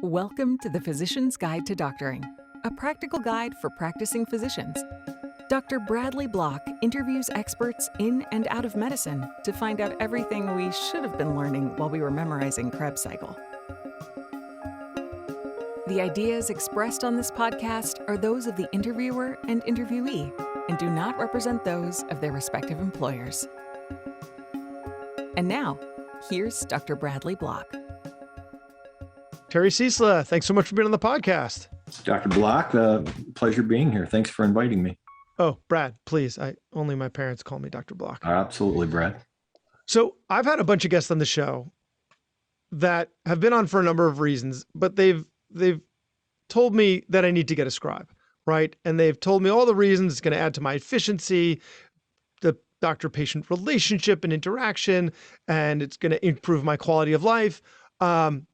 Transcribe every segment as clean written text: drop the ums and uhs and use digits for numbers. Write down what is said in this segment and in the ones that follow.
Welcome to the Physician's Guide to Doctoring, a practical guide for practicing physicians. Dr. Bradley Block interviews experts in and out of medicine to find out everything we should have been learning while we were memorizing Krebs cycle. The ideas expressed on this podcast are those of the interviewer and interviewee and do not represent those of their respective employers. And now, here's Dr. Bradley Block. Terry Ciesla, thanks so much for being on the podcast. Dr. Block, pleasure being here. Thanks for inviting me. Oh, Brad, please. Only my parents call me Dr. Block. Absolutely, Brad. So I've had a bunch of guests on the show that have been on for a number of reasons, but they've told me that I need to get a scribe, right? And they've told me all the reasons it's going to add to my efficiency, the doctor-patient relationship and interaction, and it's going to improve my quality of life.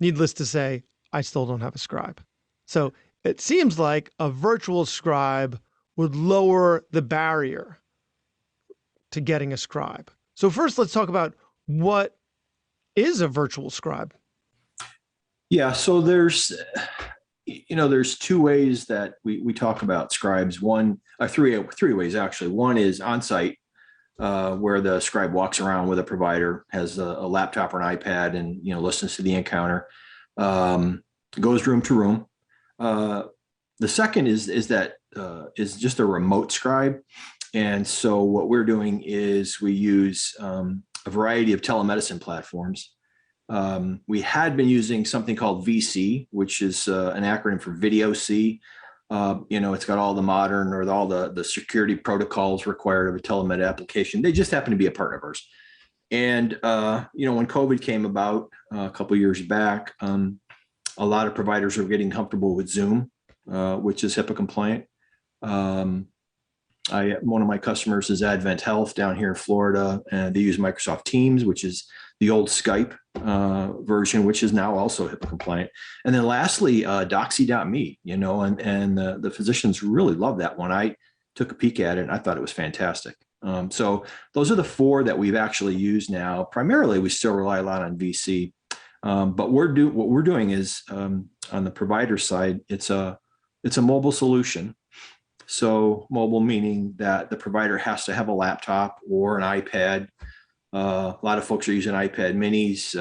Needless to say, I still don't have a scribe. So it seems like a virtual scribe would lower the barrier to getting a scribe. So first, let's talk about what is a virtual scribe. Yeah, so there's two ways that we talk about scribes. Three ways actually. One is on-site, where the scribe walks around with a provider, has a laptop or an iPad, and listens to the encounter, goes room to room. The second is just a remote scribe, and so what we're doing is we use a variety of telemedicine platforms. We had been using something called VC, which is an acronym for Video C. It's got all the modern or all the security protocols required of a telemed application. They just happen to be a partner of ours. And, when COVID came about a couple of years back, a lot of providers are getting comfortable with Zoom, which is HIPAA compliant. One of my customers is Advent Health down here in Florida, and they use Microsoft Teams, which is the old Skype version, which is now also HIPAA compliant. And then lastly, Doxy.me, and the physicians really love that one. I took a peek at it and I thought it was fantastic. So those are the four that we've actually used now. Primarily, we still rely a lot on VC, but what we're doing is on the provider side, it's a mobile solution. So mobile meaning that the provider has to have a laptop or an iPad. A lot of folks are using iPad minis,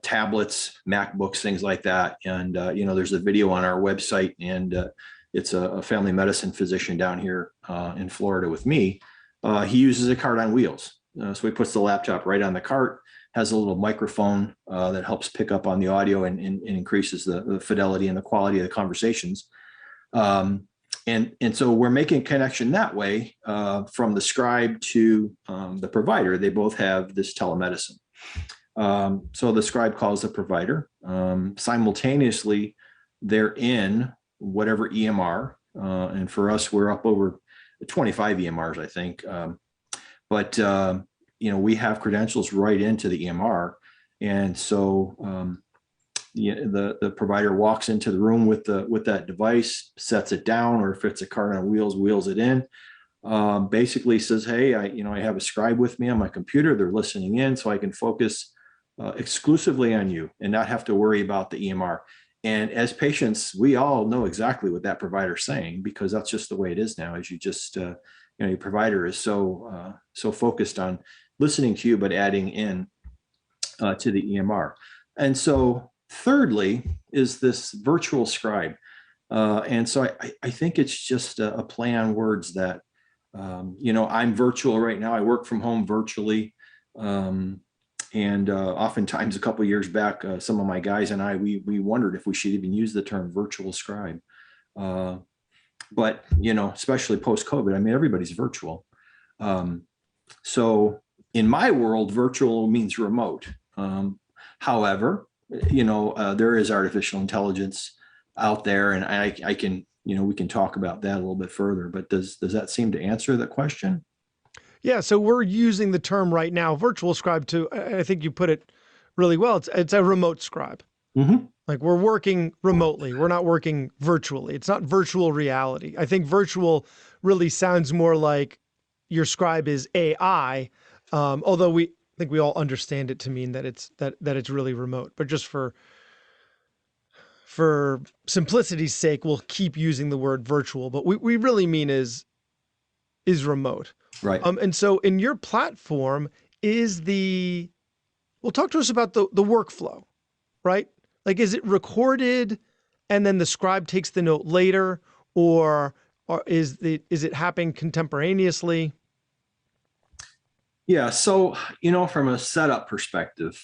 tablets, MacBooks, things like that. And, there's a video on our website, and it's a family medicine physician down here in Florida with me. He uses a cart on wheels. So he puts the laptop right on the cart, has a little microphone that helps pick up on the audio and increases the fidelity and the quality of the conversations. And so we're making a connection that way from the scribe to the provider. They both have this telemedicine. So the scribe calls the provider. Simultaneously, they're in whatever EMR. And for us, we're up over 25 EMRs, I think. But we have credentials right into the EMR. And so the provider walks into the room with that device, sets it down, or if it's a cart on wheels, wheels it in. Basically says, hey, I have a scribe with me on my computer. They're listening in, so I can focus exclusively on you and not have to worry about the EMR. And as patients, we all know exactly what that provider's saying, because that's just the way it is now. As you just, your provider is so focused on listening to you, but adding in to the EMR. And so thirdly is this virtual scribe. And so I think it's just a play on words that, I'm virtual right now. I work from home virtually. And oftentimes a couple of years back, some of my guys and I, we wondered if we should even use the term virtual scribe. But, especially post-COVID, everybody's virtual. So in my world, virtual means remote. However, there is artificial intelligence out there, and I can, we can talk about that a little bit further, but does that seem to answer the question? Yeah. So we're using the term right now, virtual scribe, to, I think you put it really well. It's a remote scribe. Mm-hmm. Like we're working remotely. We're not working virtually. It's not virtual reality. I think virtual really sounds more like your scribe is AI, although I think we all understand it to mean that it's really remote. But just for for simplicity's sake, we'll keep using the word virtual, but we really mean is remote. Right. And so in your platform well, talk to us about the workflow, right? Like, is it recorded and then the scribe takes the note later, or is it happening contemporaneously? Yeah. So, from a setup perspective,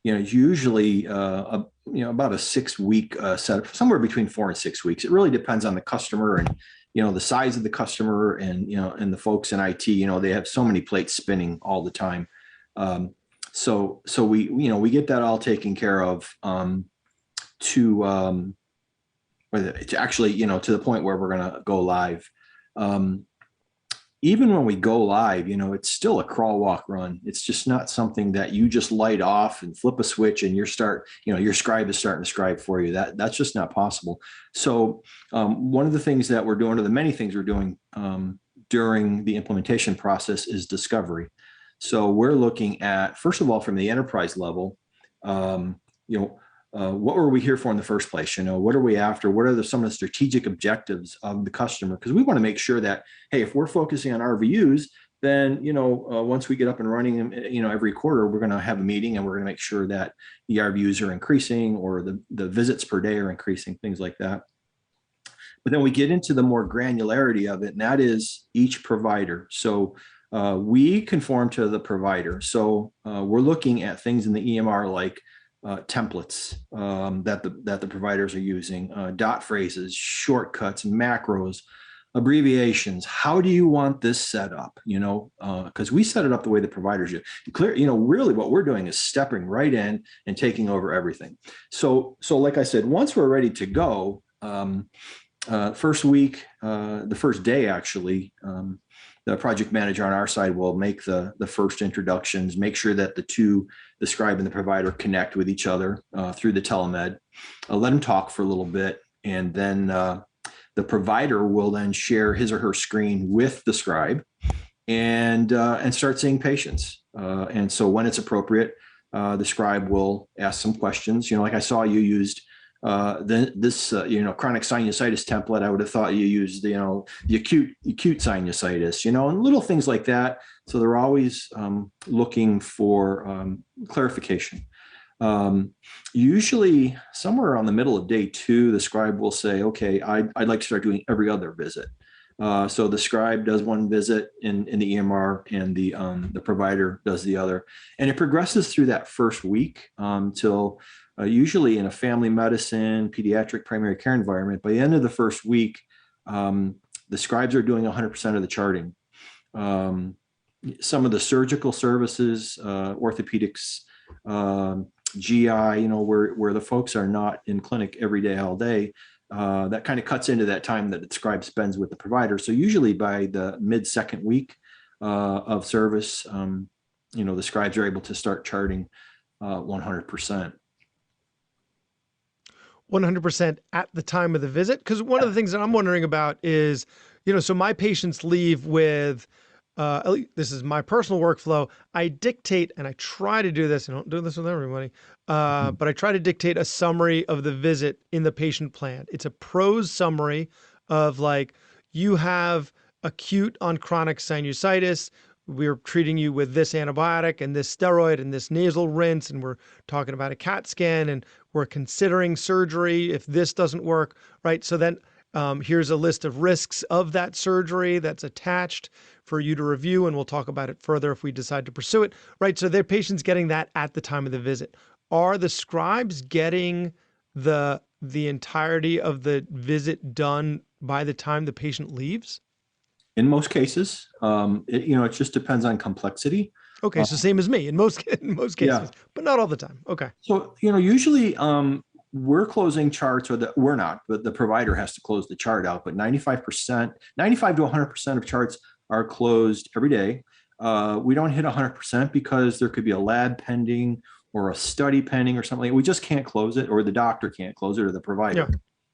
usually, about a 6-week setup, somewhere between 4 and 6 weeks. It really depends on the customer and, the size of the customer and, and the folks in IT, they have so many plates spinning all the time. So we get that all taken care of, to actually, to the point where we're going to go live. Even when we go live, it's still a crawl, walk, run. It's just not something that you just light off and flip a switch and your scribe is starting to scribe for you. That's just not possible. So one of the things that we're doing, or the many things we're doing during the implementation process, is discovery. So we're looking at, first of all, from the enterprise level, what were we here for in the first place? What are we after? What are some of the strategic objectives of the customer? Because we want to make sure that, hey, if we're focusing on RVUs, then, once we get up and running, every quarter, we're going to have a meeting and we're going to make sure that the RVUs are increasing, or the visits per day are increasing, things like that. But then we get into the more granularity of it, and that is each provider. So we conform to the provider. So we're looking at things in the EMR like templates that the providers are using, dot phrases, shortcuts, macros, abbreviations. How do you want this set up? Because we set it up the way the providers do. Really what we're doing is stepping right in and taking over everything. So like I said, once we're ready to go, first week, the first day actually, the project manager on our side will make the first introductions, make sure that the scribe and the provider connect with each other through the telemed, let them talk for a little bit, and then the provider will then share his or her screen with the scribe and start seeing patients. And so when it's appropriate, the scribe will ask some questions. Like I saw you used this chronic sinusitis template. I would have thought you used the acute sinusitis, and little things like that. So they're always looking for clarification. Usually somewhere around the middle of day 2, the scribe will say, okay, I'd like to start doing every other visit. So the scribe does one visit in the EMR, and the provider does the other, and it progresses through that first week till usually in a family medicine, pediatric primary care environment. By the end of the first week, the scribes are doing 100% of the charting. Some of the surgical services, orthopedics, GI, where the folks are not in clinic every day, all day, that kind of cuts into that time that the scribe spends with the provider. So usually by the mid-second week of service, the scribes are able to start charting 100%. 100% at the time of the visit? Because one of the things that I'm wondering about is, so my patients leave with, at least this is my personal workflow. I dictate, and I try to do this, I don't do this with everybody, but I try to dictate a summary of the visit in the patient plan. It's a prose summary of, like, you have acute on chronic sinusitis. We're treating you with this antibiotic and this steroid and this nasal rinse, and we're talking about a CAT scan, and we're considering surgery if this doesn't work, right? So then here's a list of risks of that surgery that's attached for you to review, and we'll talk about it further if we decide to pursue it, right? So their patient's getting that at the time of the visit. Are the scribes getting the entirety of the visit done by the time the patient leaves? In most cases, it just depends on complexity. Okay, so same as me in most cases, Yeah. but not all the time. Okay. So, usually we're closing charts, or we're not, but the provider has to close the chart out. But 95 to 100% of charts are closed every day. We don't hit 100% because there could be a lab pending or a study pending or something. We just can't close it, or the doctor can't close it, or the provider.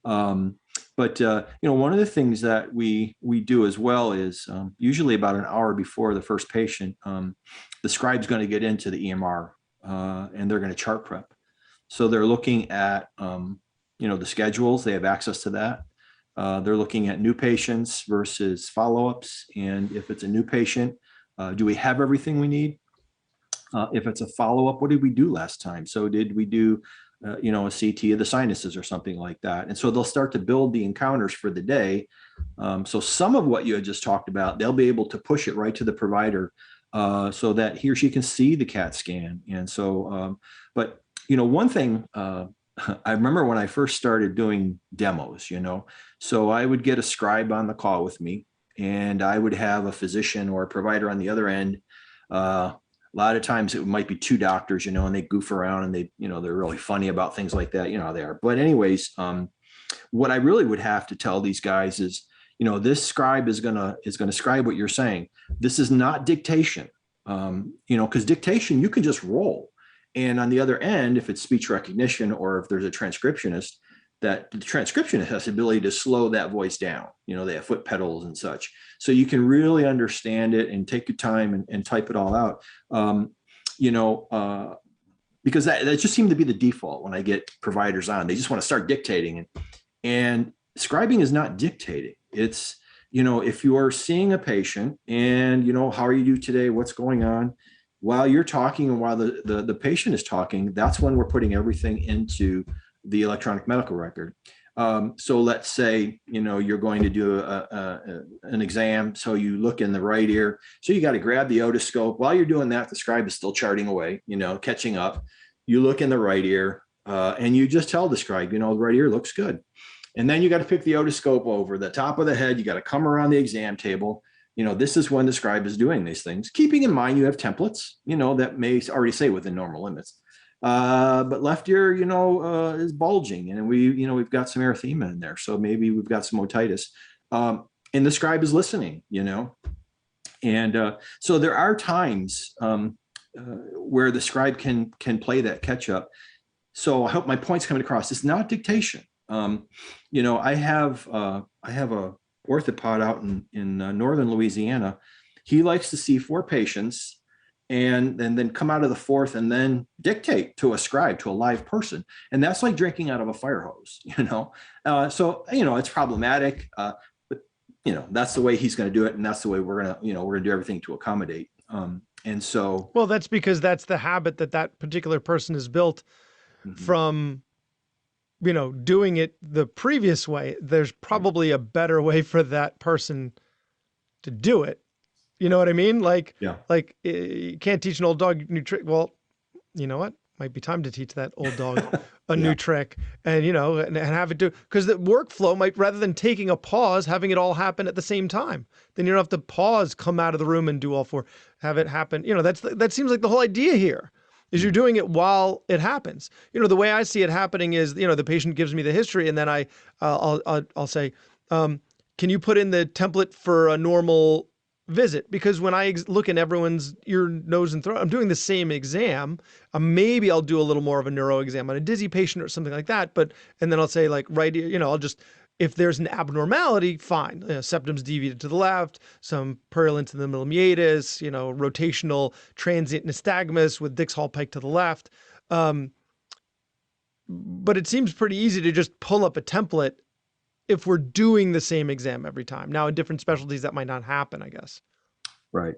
Yeah. But one of the things that we do as well is usually about an hour before the first patient, the scribe's going to get into the EMR and they're going to chart prep. So they're looking at the schedules. They have access to that. They're looking at new patients versus follow-ups. And if it's a new patient, do we have everything we need? If it's a follow-up, what did we do last time? So did we do, a CT of the sinuses or something like that? And so they'll start to build the encounters for the day. So some of what you had just talked about, they'll be able to push it right to the provider so that he or she can see the CAT scan. And so, but one thing, I remember when I first started doing demos, so I would get a scribe on the call with me, and I would have a physician or a provider on the other end. A lot of times it might be two doctors, and they goof around and they, they're really funny about things like that. How they are. But anyways, what I really would have to tell these guys is, this scribe is gonna scribe what you're saying. This is not dictation, because dictation, you can just roll. And on the other end, if it's speech recognition or if there's a transcriptionist, that the transcriptionist has the ability to slow that voice down. They have foot pedals and such. So you can really understand it and take your time and type it all out. Because that just seemed to be the default when I get providers on. They just want to start dictating. And scribing is not dictating. It's, if you're seeing a patient and, how are you today? What's going on? While you're talking and while the patient is talking, that's when we're putting everything into the electronic medical record. So let's say, you're going to do an exam. So you look in the right ear. So you got to grab the otoscope. While you're doing that, the scribe is still charting away, catching up. You look in the right ear and you just tell the scribe, the right ear looks good. And then you got to pick the otoscope over the top of the head. You got to come around the exam table. This is when the scribe is doing these things, keeping in mind you have templates, that may already say within normal limits. But left ear, is bulging, and we've got some erythema in there. So maybe we've got some otitis. And the scribe is listening, And so there are times where the scribe can play that catch up. So I hope my point's coming across. It's not dictation. I have a orthopod out in northern Louisiana. He likes to see 4 patients and then come out of the 4th and then dictate to a scribe, to a live person. And that's like drinking out of a fire hose, So, it's problematic, but that's the way he's going to do it. And that's the way we're going to do everything to accommodate. And so, well, that's because that's the habit that particular person has built from, doing it the previous way. There's probably a better way for that person to do it. You know what I mean? Like you can't teach an old dog new trick. Well, you know what? Might be time to teach that old dog a new trick and, and have it do, because the workflow might, rather than taking a pause, having it all happen at the same time, then you don't have to pause, come out of the room and do all 4, have it happen. That seems like the whole idea here. Is you're doing it while it happens. The way I see it happening is, the patient gives me the history, and then I'll say, can you put in the template for a normal visit? Because when I look in everyone's ear, nose, and throat, I'm doing the same exam. Maybe I'll do a little more of a neuro exam on a dizzy patient or something like that. And then I'll say like right ear, I'll just, if there's an abnormality, fine. Septum's deviated to the left, some purulence in the middle meatus, rotational transient nystagmus with Dix-Hall pike to the left. But it seems pretty easy to just pull up a template if we're doing the same exam every time. Now, in different specialties, that might not happen, I guess. Right.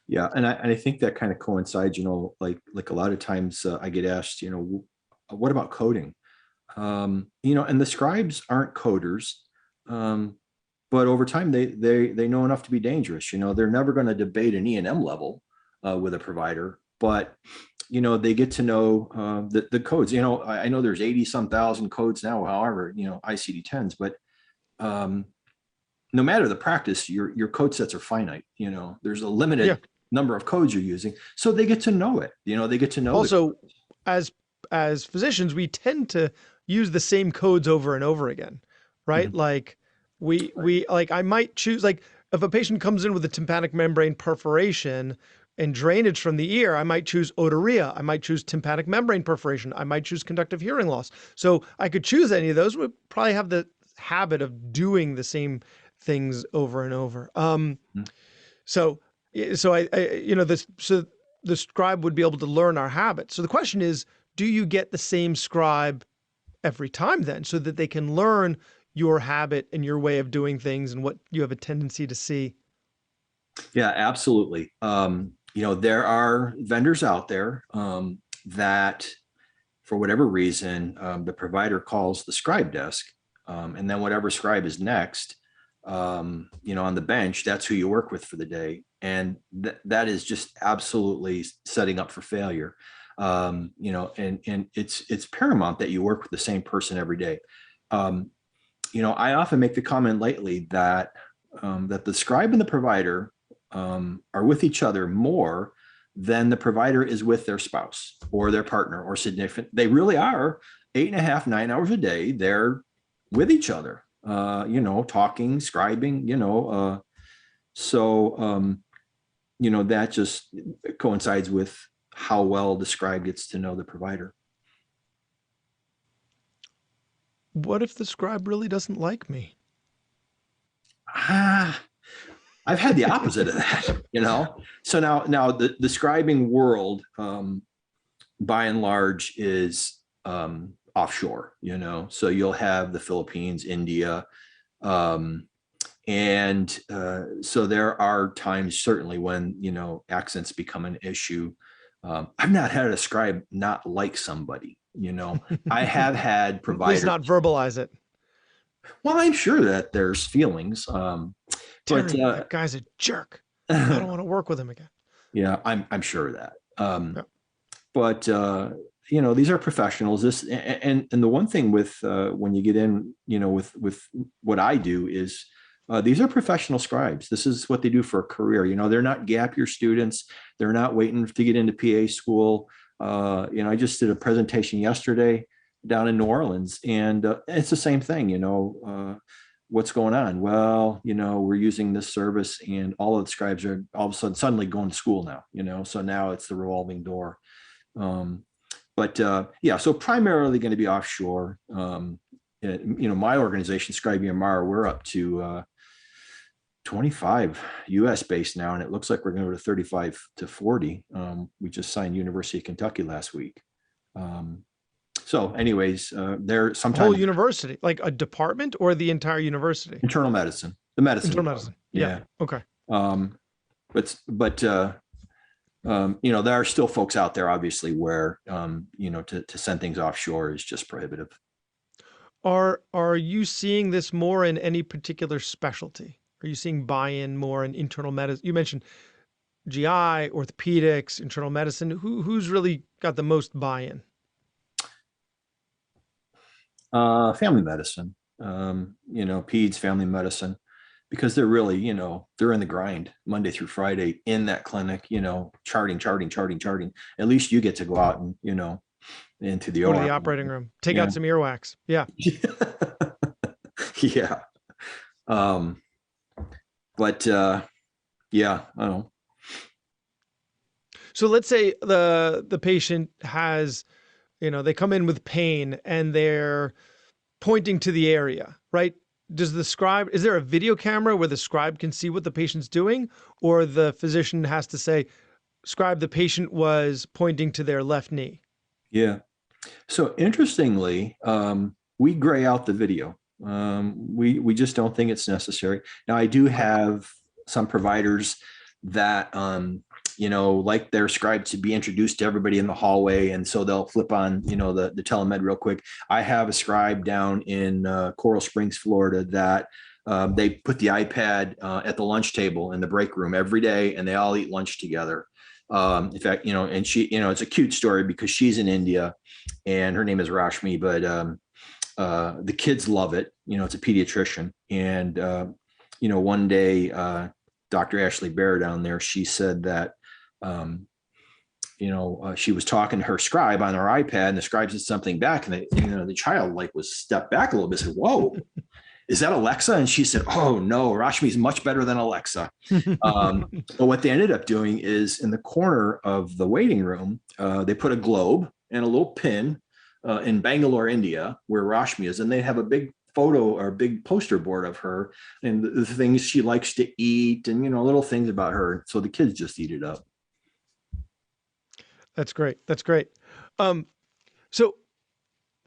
Yeah, and I think that kind of coincides. Like a lot of times I get asked, what about coding? And the scribes aren't coders, but over time they know enough to be dangerous. They're never going to debate an E&M level with a provider, but they get to know the codes. I know there's 80-some thousand codes now, however, ICD-10s, but no matter the practice, your code sets are finite. There's a limited number of codes you're using, so they get to know it. They get to know. Also, as physicians, we tend to use the same codes over and over again, right? Mm-hmm. Like we I might choose, like if a patient comes in with a tympanic membrane perforation and drainage from the ear, I might choose otorrhea. I might choose tympanic membrane perforation. I might choose conductive hearing loss. So I could choose any of those. We'd probably have the habit of doing the same things over and over. So the scribe would be able to learn our habits. So the question is, do you get the same scribe every time then, so that they can learn your habit and your way of doing things and what you have a tendency to see? Yeah, absolutely. There are vendors out there that, for whatever reason, the provider calls the scribe desk, and then whatever scribe is next, on the bench, that's who you work with for the day. And that is just absolutely setting up for failure. And it's paramount that you work with the same person every day. I often make the comment lately that the scribe and the provider are with each other more than the provider is with their spouse or their partner or significant. They really are 8.5, 9 hours a day. They're with each other, talking, scribing, that just coincides with how well the scribe gets to know the provider. What if the scribe really doesn't like me? I've had the opposite of that, So now the scribing world, by and large, is offshore, so you'll have the Philippines, India, and so there are times certainly when, accents become an issue. I've not had a scribe not like somebody, I have had providers. Please not verbalize it. Well, I'm sure that there's feelings. Terry, that guy's a jerk. I don't want to work with him again. Yeah, I'm sure of that. Yeah. But these are professionals. And the one thing with when you get in, with what I do is these are professional scribes. This is what they do for a career. They're not gap year students. They're not waiting to get into PA school. I just did a presentation yesterday down in New Orleans, and it's the same thing. What's going on? Well, we're using this service, and all of the scribes are all of a sudden suddenly going to school now. So now it's the revolving door. So primarily going to be offshore. My organization, Scribe EMR, we're up to 25 US based now, and it looks like we're going to go to 35 to 40. We just signed University of Kentucky last week. So anyways, there sometimes whole university, like a department or the entire university? Internal medicine, the medicine. Internal medicine. Yeah. Okay. There are still folks out there, obviously, where, to send things offshore is just prohibitive. Are you seeing this more in any particular specialty? Are you seeing buy-in more in internal medicine? You mentioned GI, orthopedics, internal medicine. Who's really got the most buy-in? Family medicine, peds, family medicine, because they're really, they're in the grind Monday through Friday in that clinic, charting. At least you get to go out and, into the go to the operating room, take out some earwax. Yeah. Yeah. I don't know. So let's say the patient has, they come in with pain and they're pointing to the area, right? Is there a video camera where the scribe can see what the patient's doing, or the physician has to say, scribe, the patient was pointing to their left knee? Yeah. So interestingly, we gray out the video. We just don't think it's necessary. Now, I do have some providers that, like their scribe to be introduced to everybody in the hallway. And so they'll flip on, the telemed real quick. I have a scribe down in Coral Springs, Florida, that they put the iPad at the lunch table in the break room every day, and they all eat lunch together. In fact, and she, it's a cute story because she's in India and her name is Rashmi, but the kids love it. It's a pediatrician. And, one day, Dr. Ashley Bear down there, she said that, she was talking to her scribe on her iPad, and the scribe said something back, and the child was stepped back a little bit, said, "Whoa, is that Alexa?" And she said, "Oh no, Rashmi's much better than Alexa." But what they ended up doing is in the corner of the waiting room, they put a globe and a little pin in Bangalore, India, where Rashmi is, and they have a big photo or a big poster board of her and the things she likes to eat and, little things about her. So the kids just eat it up. That's great. That's great. So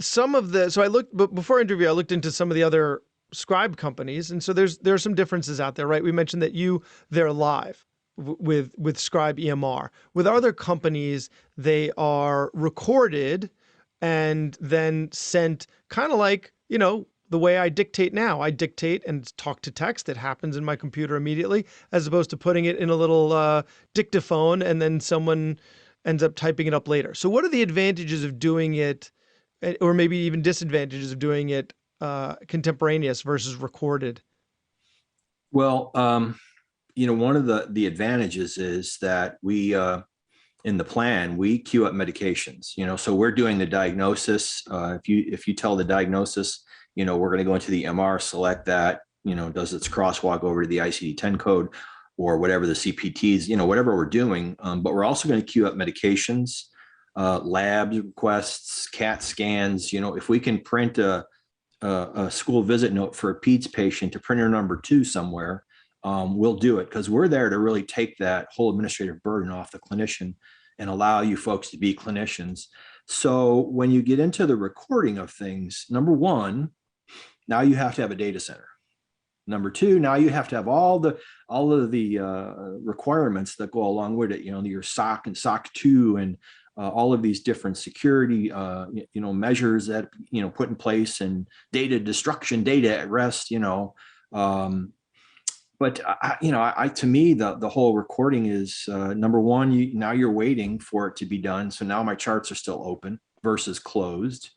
some of the, so I looked, but before interview, I looked into some of the other scribe companies. And so there are some differences out there, right? We mentioned that they're live with Scribe EMR. With other companies, they are recorded and then sent kind of like, the way I dictate now. I dictate and talk to text. It happens in my computer immediately, as opposed to putting it in a little dictaphone and then someone ends up typing it up later. So what are the advantages of doing it, or maybe even disadvantages of doing it contemporaneous versus recorded? Well, one of the advantages is that we, in the plan, we queue up medications, so we're doing the diagnosis. If you tell the diagnosis, we're going to go into the MR, select that, does its crosswalk over to the ICD-10 code or whatever the CPTs, whatever we're doing. But we're also going to queue up medications, labs requests, CAT scans. If we can print a school visit note for a PEDS patient to printer number 2 somewhere, we'll do it, because we're there to really take that whole administrative burden off the clinician and allow you folks to be clinicians. So when you get into the recording of things, number 1, now you have to have a data center. Number 2, now you have to have all of the requirements that go along with it. Your SOC and SOC 2 and all of these different security measures that put in place, and data destruction, data at rest. But to me, the whole recording is number 1. Now you're waiting for it to be done. So now my charts are still open versus closed,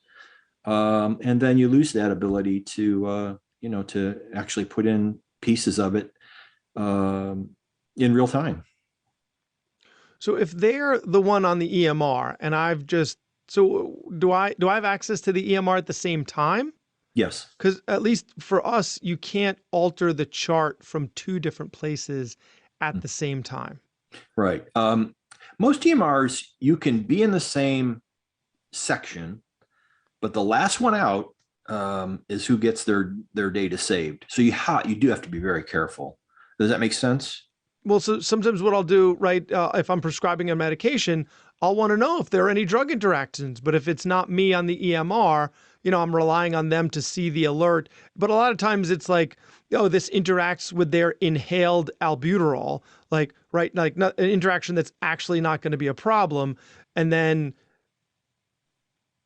and then you lose that ability to to actually put in pieces of it in real time. So if they're the one on the EMR and do I have access to the EMR at the same time? Yes. Because at least for us, you can't alter the chart from 2 different places at the same time. Right. Most EMRs, you can be in the same section, but the last one out is who gets their data saved. So you do have to be very careful. Does that make sense? Well, so sometimes what I'll do, right, if I'm prescribing a medication, I'll want to know if there are any drug interactions. But if it's not me on the EMR, I'm relying on them to see the alert. But a lot of times it's like, this interacts with their inhaled albuterol, like, right, like not an interaction that's actually not going to be a problem. And then,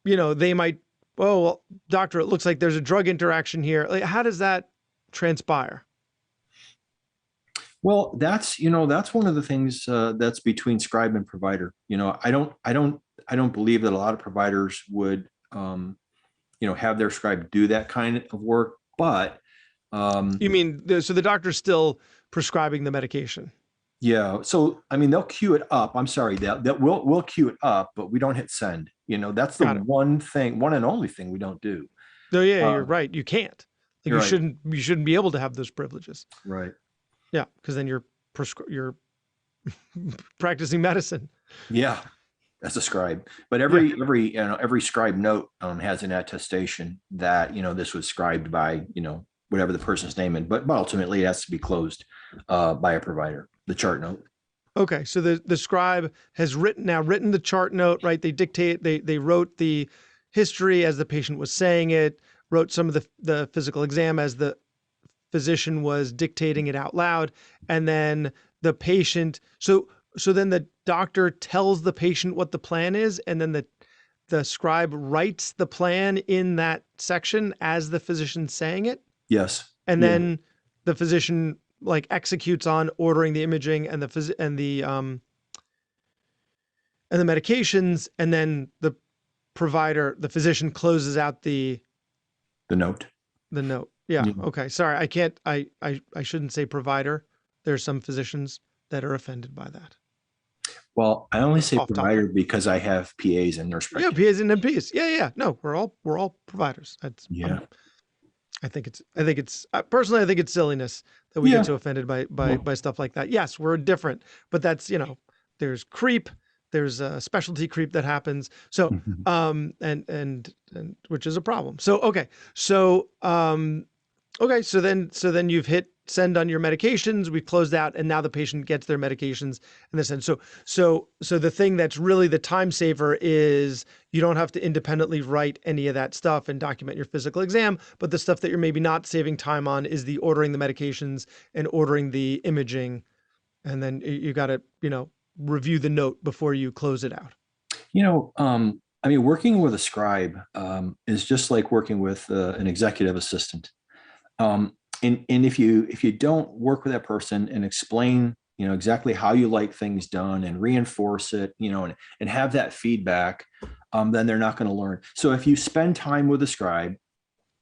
they might, oh, well, doctor, it looks like there's a drug interaction here. Like, how does that transpire? Well, that's one of the things that's between scribe and provider. I don't believe that a lot of providers would, have their scribe do that kind of work. But you mean so the doctor's still prescribing the medication? Yeah. So they'll queue it up. I'm sorry, that we'll queue it up, but we don't hit send. That's the one and only thing we don't do. No, yeah, you're right. You can't. Like, you shouldn't be able to have those privileges. Right. Yeah, because then you're practicing medicine. Yeah, that's a scribe. But every scribe note has an attestation that this was scribed by whatever the person's name is. But ultimately, it has to be closed by a provider. The chart note. Okay, so the scribe has written the chart note, right? They wrote the history as the patient was saying it, wrote some of the physical exam as the physician was dictating it out loud, and then the patient, so then the doctor tells the patient what the plan is, and then the scribe writes the plan in that section as the physician's saying it. Yes. And then the physician like executes on ordering the imaging and the medications, and then the physician closes out the note. The note. Yeah. Okay. Sorry. I shouldn't say provider. There's some physicians that are offended by that. Well, I only say provider because I have PAs and nurse practitioners. Yeah, PAs and NPs. Yeah. No, we're all providers. I think it's personally, I think it's silliness that we get so offended by stuff like that. Yes, we're different, but that's, there's creep, there's a specialty creep that happens. So, and which is a problem. So, okay. So then you've hit send on your medications, we've closed out, and now the patient gets their medications in this end. So the thing that's really the time saver is you don't have to independently write any of that stuff and document your physical exam, but the stuff that you're maybe not saving time on is the ordering the medications and ordering the imaging. And then you got to, review the note before you close it out. Working with a scribe is just like working with an executive assistant. And if you don't work with that person and explain, exactly how you like things done and reinforce it, and have that feedback, then they're not going to learn. So if you spend time with a scribe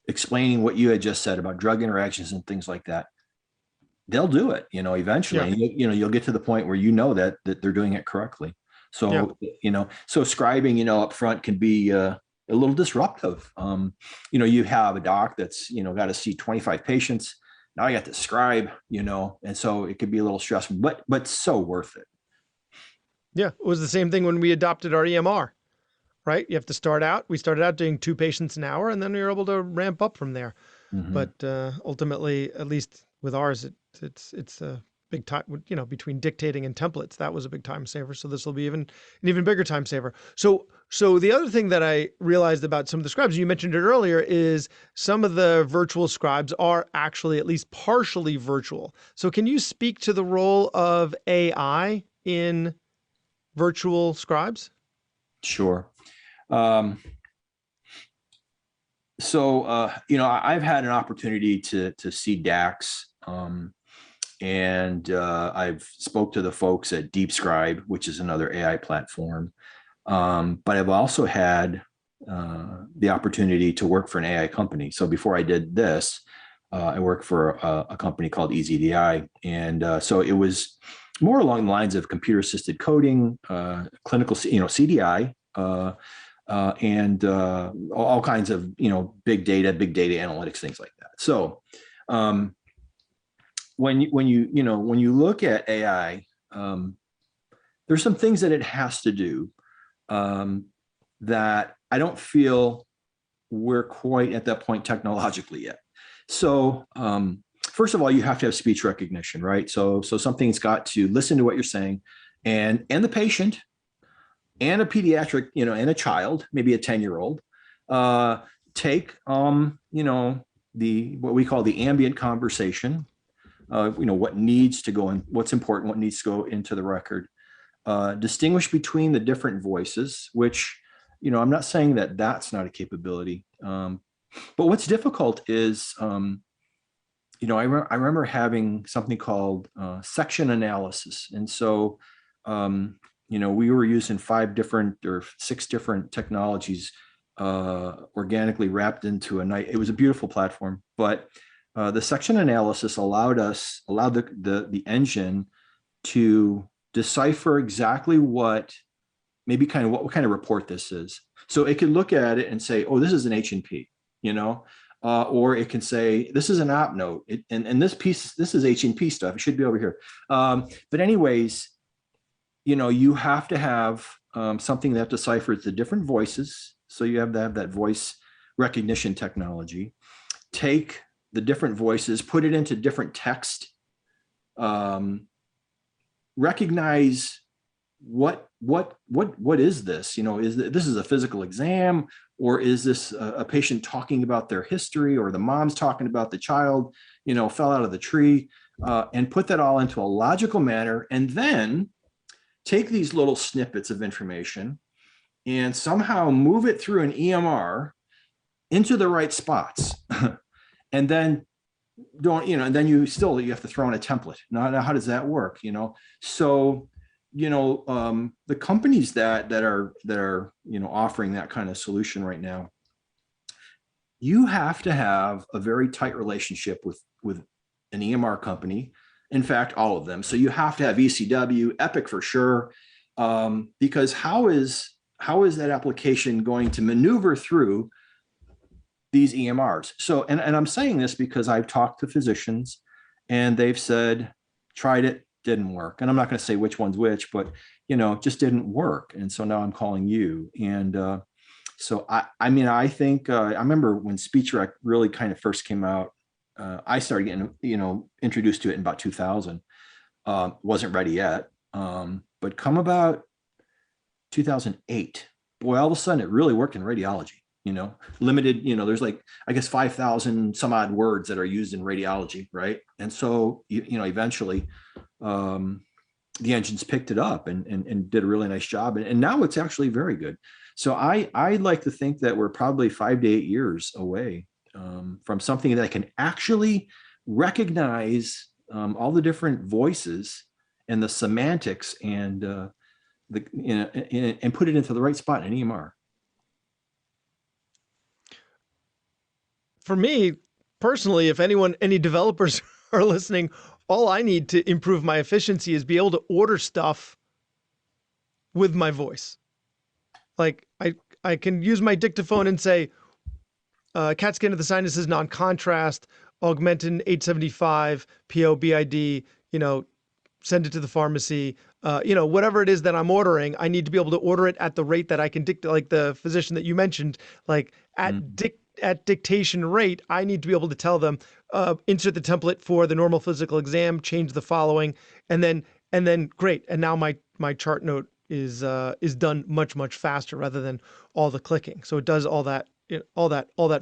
explaining what you had just said about drug interactions and things like that, they'll do it, eventually. Yeah. You'll get to the point where that they're doing it correctly. So, so scribing, up front can be a little disruptive. You have a doc that's, got to see 25 patients. Now I got to scribe, and so it could be a little stressful, but so worth it. Yeah. It was the same thing when we adopted our EMR, right? You have to we started out doing 2 patients an hour, and then we were able to ramp up from there. Mm-hmm. But ultimately, at least with ours, it's a big time, between dictating and templates, that was a big time saver. So this will be an even bigger time saver. So the other thing that I realized about some of the scribes, you mentioned it earlier, is some of the virtual scribes are actually at least partially virtual. So can you speak to the role of AI in virtual scribes? Sure. I've had an opportunity to see DACs, and I've spoke to the folks at DeepScribe, which is another AI platform. But I've also had the opportunity to work for an AI company. So before I did this, I worked for a company called EasyDI. And so it was more along the lines of computer-assisted coding, clinical, CDI, and all kinds of, big data analytics, things like that. So when you look at AI, there's some things that it has to do that I don't feel we're quite at that point technologically yet. So first of all, you have to have speech recognition, right? So something's got to listen to what you're saying, and the patient, and a pediatric, and a child, maybe a 10-year-old, take what we call the ambient conversation. What needs to go in, what's important, what needs to go into the record, distinguish between the different voices, which, I'm not saying that that's not a capability. But what's difficult is, I remember having something called section analysis. And so, we were using 5 different or 6 different technologies organically wrapped into it was a beautiful platform, but the section analysis allowed the engine to decipher exactly what kind of report this is. So it could look at it and say, oh, this is an H&P, or it can say, this is an op note. And this piece, this is H&P stuff. It should be over here. But anyways, you have to have something that deciphers the different voices. So you have to have that voice recognition technology. Take the different voices, put it into different text, recognize what is this? This is a physical exam, or is this a patient talking about their history, or the mom's talking about the child, fell out of the tree, and put that all into a logical manner, and then take these little snippets of information and somehow move it through an EMR into the right spots. And then and then you have to throw in a template. Now how does that work? So, the companies that are offering that kind of solution right now, you have to have a very tight relationship with an EMR company. In fact, all of them. So you have to have ECW, Epic for sure, because how is that application going to maneuver through these EMRs? So, and I'm saying this because I've talked to physicians and they've said, tried it, didn't work. And I'm not going to say which one's which, but, just didn't work. And so now I'm calling you. And so, I think, I remember when SpeechRec really kind of first came out, I started getting, introduced to it in about 2000. Wasn't ready yet. But come about 2008, boy, all of a sudden it really worked in radiology, limited, there's like, I guess, 5,000 some odd words that are used in radiology. Right. And so, eventually, the engines picked it up and did a really nice job. And now it's actually very good. So I like to think that we're probably 5 to 8 years away from something that can actually recognize all the different voices and the semantics and and put it into the right spot in EMR. For me personally, if any developers are listening, all I need to improve my efficiency is be able to order stuff with my voice. Like I can use my dictaphone and say, CAT scan of the sinuses, non-contrast, Augmentin 875, POBID, send it to the pharmacy, whatever it is that I'm ordering, I need to be able to order it at the rate that I can dictate, like the physician that you mentioned, like at dictation rate, I need to be able to tell them, insert the template for the normal physical exam, change the following, and then great. And now my chart note is done much, much faster rather than all the clicking. So it does all that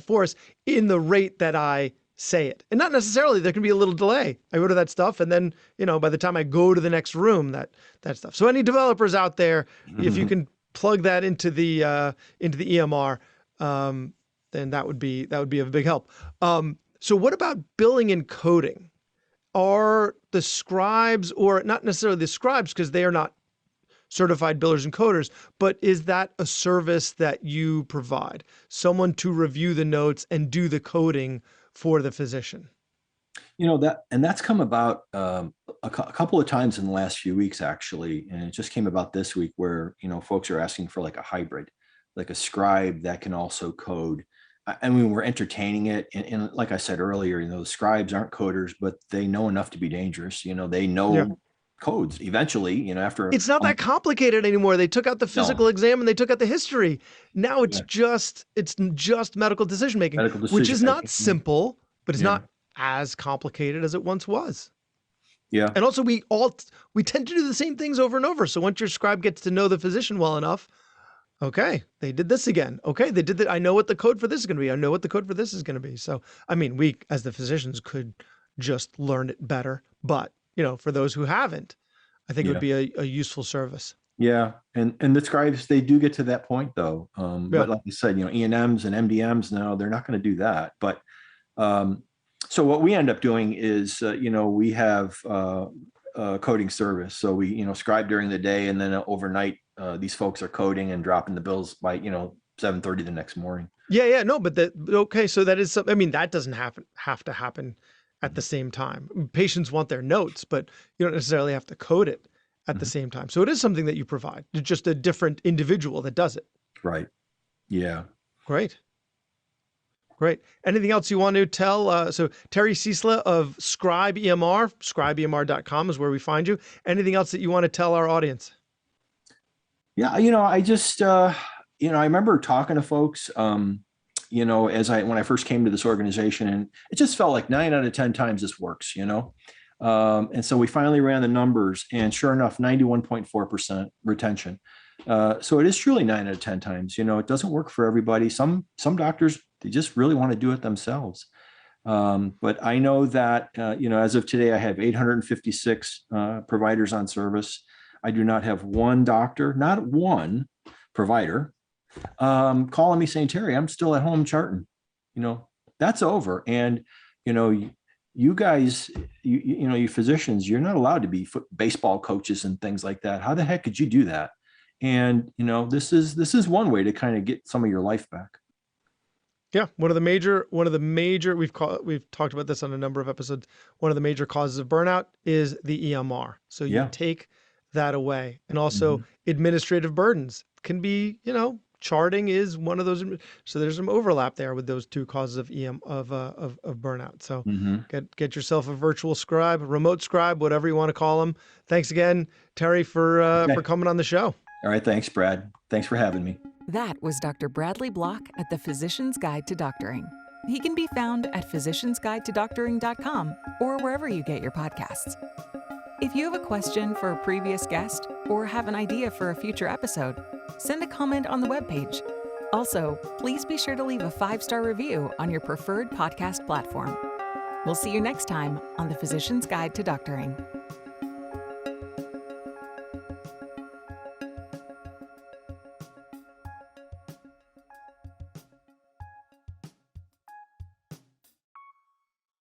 for us in the rate that I say it. And not necessarily, there can be a little delay. I order that stuff and then, by the time I go to the next room, that stuff. So any developers out there, if you can plug that into the EMR, then that would be a big help. So what about billing and coding? Are the scribes, or not necessarily the scribes because they are not certified billers and coders, but is that a service that you provide? Someone to review the notes and do the coding for the physician? That's come about a couple of times in the last few weeks, actually. And it just came about this week where, folks are asking for like a hybrid, like a scribe that can also code. I mean, we're entertaining it. And like I said earlier, the scribes aren't coders, but they know enough to be dangerous. They know codes eventually, after. It's not that complicated anymore. They took out the physical exam and they took out the history. Now it's just medical decision making, which is not simple, but it's not as complicated as it once was. Yeah. And also we tend to do the same things over and over. So once your scribe gets to know the physician well enough, okay, they did this again. Okay, they did that. I know what the code for this is going to be. I know what the code for this is going to be. So, I mean, we as the physicians could just learn it better. But, for those who haven't, I think it would be a useful service. Yeah. And the scribes, they do get to that point though. But like you said, E&Ms and MDMs, no, they're not going to do that. But so what we end up doing is, we have a coding service. So we, scribe during the day, and then overnight, these folks are coding and dropping the bills by, 7:30 the next morning. Yeah. No, but okay. So that is something, I mean, that doesn't have to happen at the same time. Patients want their notes, but you don't necessarily have to code it at the same time. So it is something that you provide. It's just a different individual that does it. Right. Yeah. Great. Anything else you want to tell? So Terry Ciesla of Scribe EMR, scribeemr.com is where we find you. Anything else that you want to tell our audience? Yeah. I just, I remember talking to folks, when I first came to this organization, and it just felt like 9 out of 10 times this works, and so we finally ran the numbers, and sure enough, 91.4% retention. So it is truly 9 out of 10 times. It doesn't work for everybody. Some doctors, they just really want to do it themselves. But I know that, as of today, I have 856 providers on service. I do not have one doctor, not one provider, calling me saying, Terry, I'm still at home charting. That's over. And, you guys, you physicians, you're not allowed to be baseball coaches and things like that. How the heck could you do that? And, this is one way to kind of get some of your life back. Yeah. One of the major, we've talked about this on a number of episodes. One of the major causes of burnout is the EMR. So you take that away. And also administrative burdens can be, charting is one of those. So there's some overlap there with those two causes of burnout. So get yourself a virtual scribe, a remote scribe, whatever you want to call them. Thanks again, Terry, for coming on the show. All right. Thanks, Brad. Thanks for having me. That was Dr. Bradley Block at the Physician's Guide to Doctoring. He can be found at physiciansguidetodoctoring.com or wherever you get your podcasts. If you have a question for a previous guest or have an idea for a future episode, send a comment on the webpage. Also, please be sure to leave a 5-star review on your preferred podcast platform. We'll see you next time on The Physician's Guide to Doctoring.